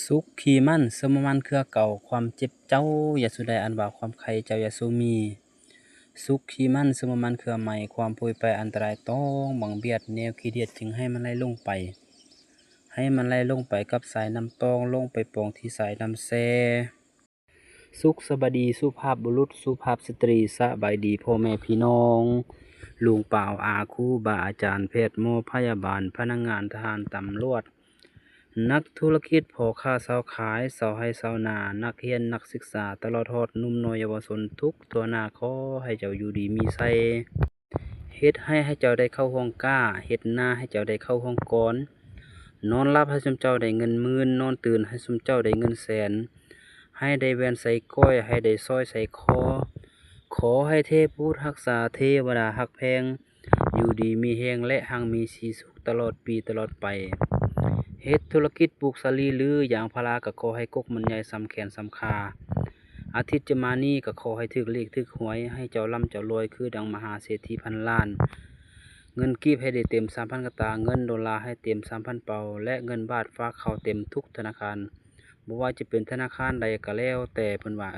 สุขขี้มันสมมันเครือเก่าความเจ็บเจ้าอย่าสุใดอันว่าความใครเจ้าอย่าสุมีสุขขี้มันสมมันเครือใหม่ความโพยไปอันตรายต้องบังเบียดแนวขี้เดียดจึงให้มันไหลลงไปกับสายน้ำตองลงไปปองที่สายน้ำแซสุขสบดีสุภาพบุรุษสุภาพสตรีสบายดีพ่อแม่พี่น้องลุงเปล่าอาครูบาอาจารย์แพทย์หมอพยาบาลพนักงานทหารตำรวจนักธุรกิจพ่อค้าสาวขายสาวให้สาวนานักเรียนนักศึกษาตลอดฮอดหนุ่มน้อยเยาวชนทุกทั่วหน้าขอให้เจ้าอยู่ดีมีไสเฮ็ดให้เจ้าได้เข้าห้องกล้าเฮ็ดนาให้เจ้าได้เข้าห้องกรนอนหลับให้ซุมเจ้าได้เงินหมื่นนอนตื่นให้ซุมเจ้าได้เงินแสนให้ได้แว่นใส่ก้อยให้ได้สร้อยใส่คอขอให้เทพบุตรรักษาเทวดาฮักแพงอยู่ดีมีแฮงและหังมีสีสุขตลอดปีตลอดไปเฮ็ดธุรกิจปลูกสาลีหรือยางพาราก็ขอให้กกมันใหญ่สำแขนสำขาอาทิตย์จะมานี้ก็ขอให้ถึกเลขถึกหวยให้เจ้าร่ำเจ้ารวยคือดังมหาเศรษฐีพันล้านเงินกีบให้ได้เต็ม 3,000 กะตาเงินดอลลาร์ให้เต็ม 3,000 เปาและเงินบาทฝากเข้าเต็มทุกธนาคารบ่ว่าจะเป็นธนาคารใดก็แล้วแต่เพิ่นว่า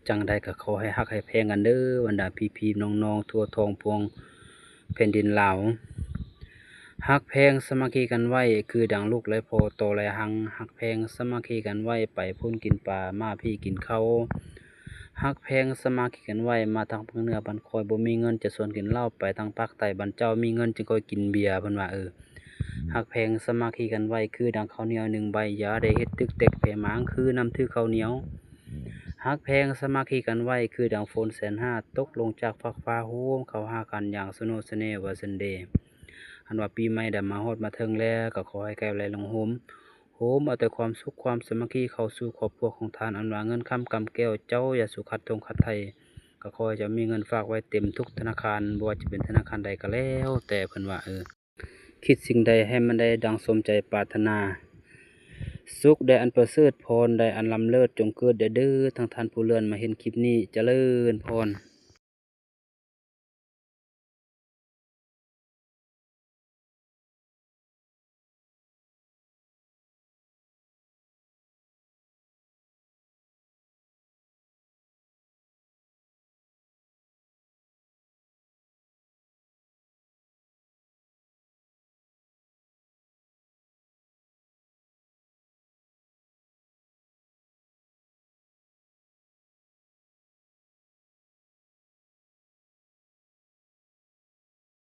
จังใดก็ขอให้ฮักให้แพงกันเด้อบรรดาพี่ๆน้องๆทั่วท้องพวงแผ่นดินลาวฮักแพงสามัคคีกันไว้คือดังลูกและพ่อโตและหังฮักแพงสามัคคีกันไว้ไปพุ่นกินปลามาพี่กินข้าวฮักแพงสามัคคีกันไว้มาทางภาคเหนือบันคอยบ่มีเงินจะชวนกินเหล้าไปทางภาคใต้บันเจ้ามีเงินจึงค่อยกินเบียร์เพิ่นว่าฮักแพงสามัคคีกันไว้คือดังข้าวเหนียว1ใบอย่าได้เฮ็ดตึกแตกแผ่หมางคือน้ำถือข้าวเหนียวฮักแพงสามัคคีกันไว้คือดังฝนแสนห้าตกลงจากฟากฟ้าโฮมเข้าหากันอย่างสนุกสนานว่าซั่นเด้อันว่าปีใหม่ได้มาฮอดมาถึงแล้วก็ขอให้แก้วไหลลงโฮมเอาแต่ความสุขความสามัคคีเข้าสู่ครอบครัวของท่านอันว่าเงินคำกำแก้วเจ้าอย่าสุขัดทงขัดไทยก็ขอให้เจ้ามีเงินฝากไว้เต็มทุกธนาคารบ่ว่าจะเป็นธนาคารใดก็แล้วแต่เพิ่นว่าคิดสิ่งใดให้มันได้ดังสมใจปรารถนาสุขได้อันประเสริฐพรได้อันล้ำเลิศจงเกิดเด้อทั้งท่านผู้เลื่อนมาเห็นคลิปนี้เจริญพร